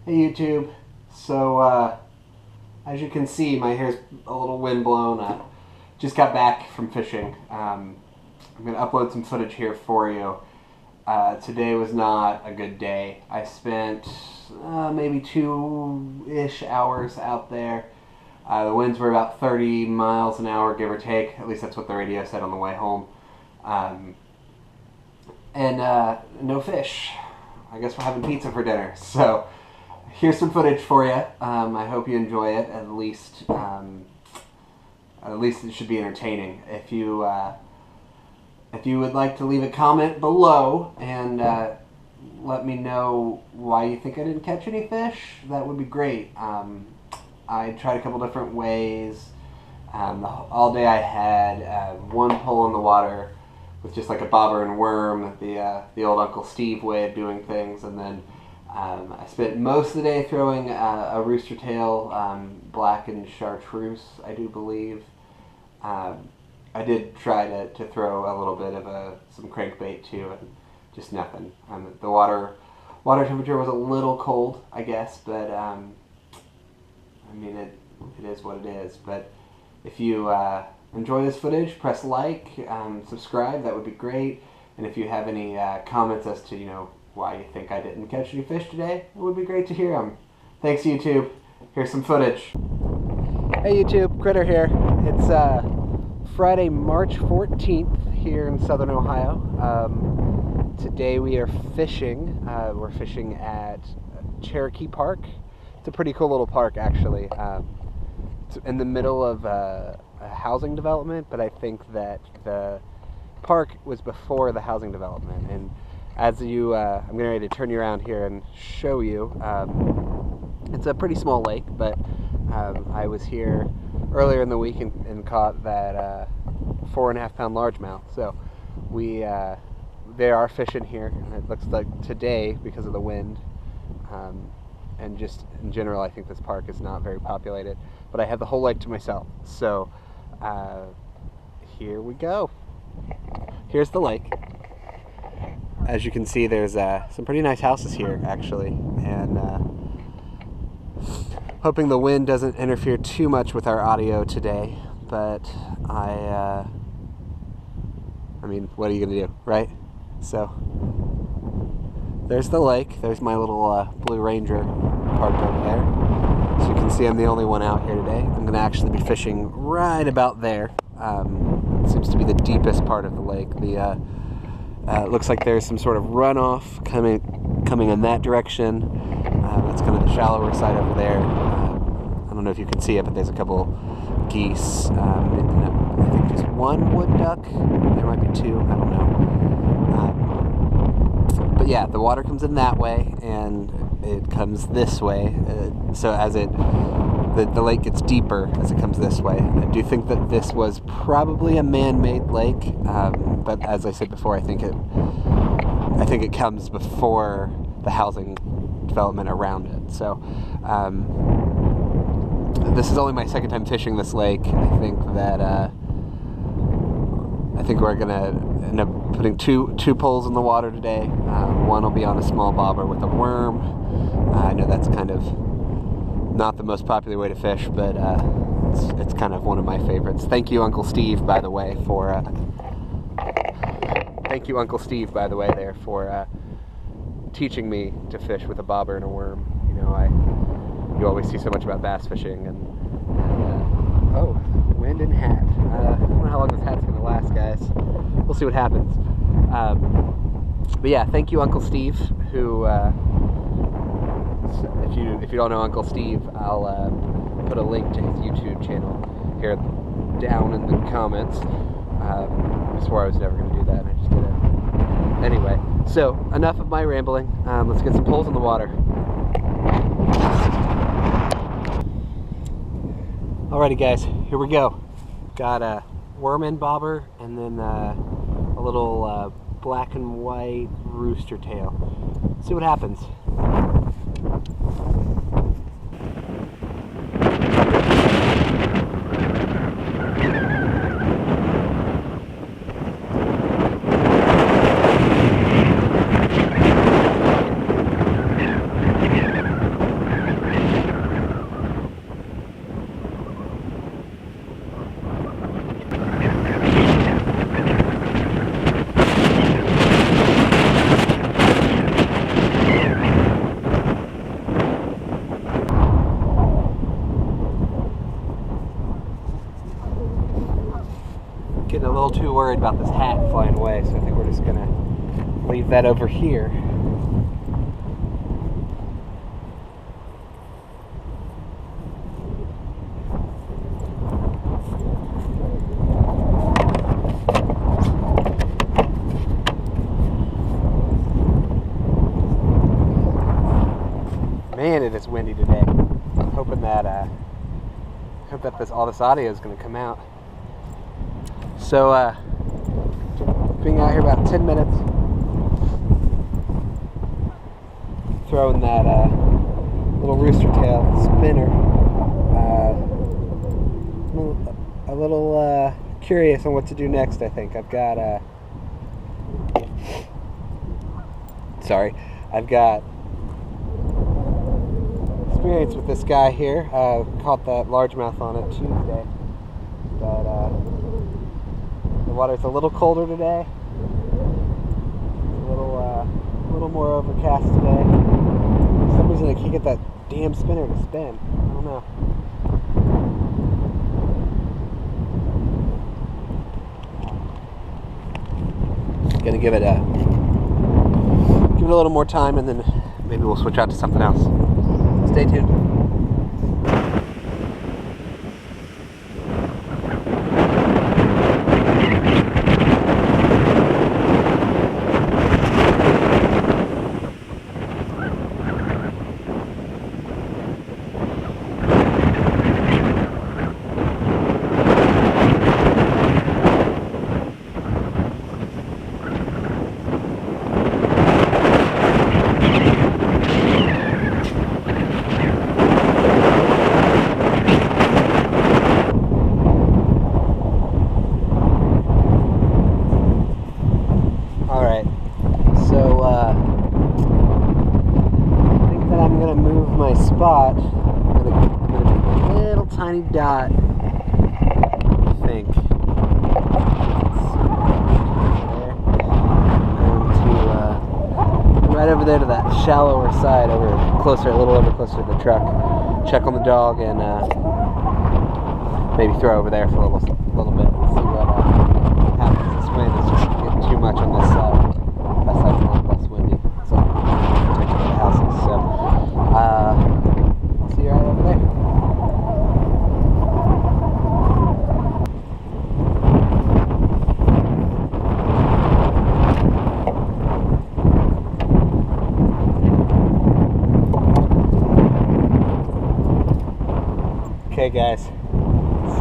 Hey YouTube. So as you can see, my hair's a little wind blown. Just got back from fishing. I'm going to upload some footage here for you. Today was not a good day. I spent maybe 2-ish hours out there. The winds were about 30 miles an hour, give or take. At least that's what the radio said on the way home. And no fish. I guess we're having pizza for dinner. So here's some footage for you. I hope you enjoy it. At least it should be entertaining. If you would like to leave a comment below and let me know why you think I didn't catch any fish, that would be great. I tried a couple different ways. All day I had one pole in the water with just like a bobber and worm, the old Uncle Steve way of doing things, and then I spent most of the day throwing a rooster tail, black and chartreuse, I do believe. I did try to throw a little bit of some crankbait too, and just nothing. The water temperature was a little cold, I guess, but I mean it is what it is. But if you enjoy this footage, press like, subscribe, that would be great. And if you have any comments as to why you think I didn't catch any fish today, it would be great to hear them. Thanks YouTube. Here's some footage. Hey YouTube, Critter here. It's Friday, March 14th here in Southern Ohio. Today we are fishing. We're fishing at Cherokee Park. It's a pretty cool little park, actually. It's in the middle of a housing development, but I think that the park was before the housing development. And as I'm getting ready to turn you around here and show you, it's a pretty small lake, but I was here earlier in the week and caught that 4.5-pound largemouth. So they are fishing here, and it looks like today, because of the wind, and just in general, I think this park is not very populated, but I have the whole lake to myself. So here we go. Here's the lake. As you can see, there's some pretty nice houses here, actually, and hoping the wind doesn't interfere too much with our audio today, but I mean, what are you gonna do, right? So there's the lake. There's my little Blue Ranger parked over there. So you can see I'm the only one out here today. I'm gonna actually be fishing right about there. It seems to be the deepest part of the lake. It looks like there's some sort of runoff coming in that direction. That's kind of the shallower side over there. I don't know if you can see it, but there's a couple geese. I think just one wood duck. There might be two. I don't know. But yeah, the water comes in that way, and it comes this way. So as the lake gets deeper as it comes this way. I do think that this was probably a man-made lake, but as I said before, I think it comes before the housing development around it. So this is only my second time fishing this lake. I think we're gonna end up putting two poles in the water today. One will be on a small bobber with a worm. I know that's kind of not the most popular way to fish, but it's kind of one of my favorites. Thank you, Uncle Steve, by the way, for teaching me to fish with a bobber and a worm. You always see so much about bass fishing, and oh, wind and hat. I don't know how long this hat's gonna last, guys. We'll see what happens. But yeah, thank you, Uncle Steve, who. If you don't know Uncle Steve, I'll put a link to his YouTube channel here down in the comments. I swore I was never going to do that, and I just did it. Anyway, so enough of my rambling. Let's get some poles in the water. Alrighty guys, here we go. Got a worm and bobber, and then a little black and white rooster tail. See what happens. too worried about this hat flying away, so I think we're just gonna leave that over here. Man, it is windy today. I'm hoping that all this audio is going to come out. So, being out here about 10 minutes, throwing that little rooster tail spinner. I'm a little curious on what to do next. I think I've got experience with this guy here. Caught that largemouth on it Tuesday, but the water's a little colder today. It's a little more overcast today. For some reason I can't get that damn spinner to spin. I don't know. Gonna give it a little more time, and then maybe we'll switch out to something else. Stay tuned. Spot. I'm gonna make a little tiny dot. I think. And right over there to that shallower side, a little over closer to the truck. Check on the dog and maybe throw over there for a little bit. See what happens. This wind is just getting too much on this side. That side's a lot less windy. So protected the houses. So. See you right over there. Okay guys,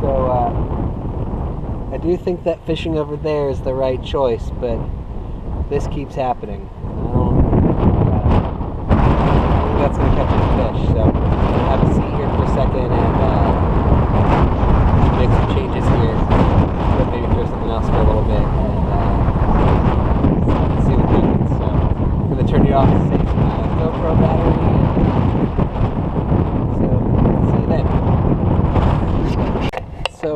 so I do think that fishing over there is the right choice, but this keeps happening. That's going to catch a fish, so I'm going to have a seat here for a second and make some changes here, but maybe throw something else for a little bit and see what happens. So I'm going to turn you off to save some GoPro battery, so see you then. So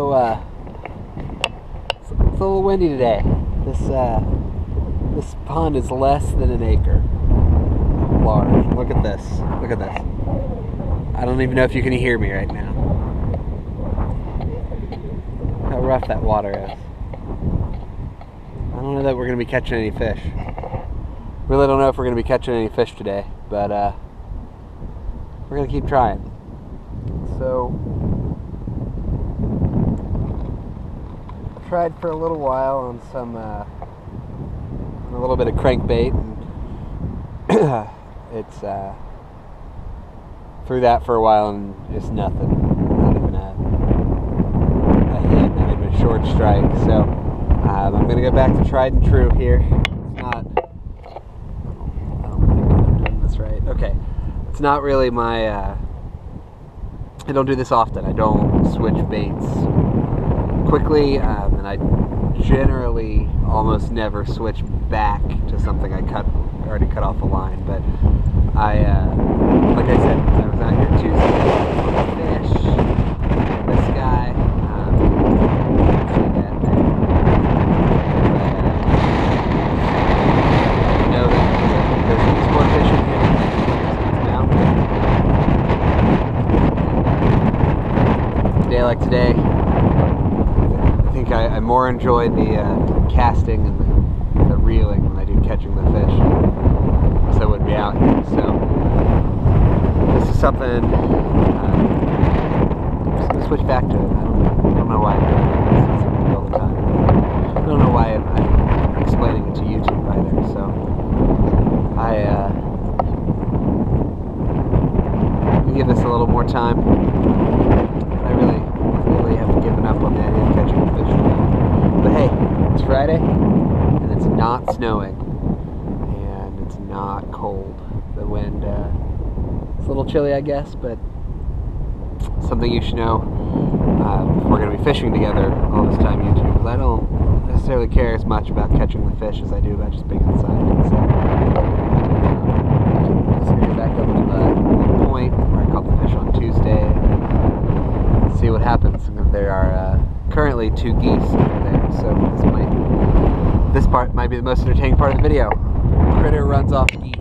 it's a little windy today. This pond is less than an acre. Large. Look at this. Look at this. I don't even know if you can hear me right now. How rough that water is. I don't know that we're going to be catching any fish. Really don't know if we're going to be catching any fish today, but we're going to keep trying. So, tried for a little while on some a little bit of crankbait, and it's threw that for a while and just nothing. Not even a hit, not even a short strike. So I'm gonna go back to tried and true here. It's not. I don't think I'm doing this right. Okay, it's not really my. I don't do this often. I don't switch baits quickly, and I generally almost never switch back to something I already cut off the line. But like I said, I was out here Tuesday on a fish. This guy, I know that there's at least one fish in here now. A day like today, I think I I more enjoy the casting and the reeling than I do catching the fish. So I wouldn't be out here. So this is something. I'm switch back to it. I don't know why I'm doing it all the time. I don't know why I'm explaining it to YouTube either. So we give this a little more time. I really have given up on the idea of catching a fish. But hey, it's Friday, and it's not snowing, and it's not cold. The wind, it's a little chilly, I guess, but something you should know if we're going to be fishing together all this time, YouTube, because I don't necessarily care as much about catching the fish as I do about just being inside. So, just going to get back up to the point where I caught the fish on Tuesday. See what happens. There are currently 2 geese over there, so this part might be the most entertaining part of the video. Critter runs off geese.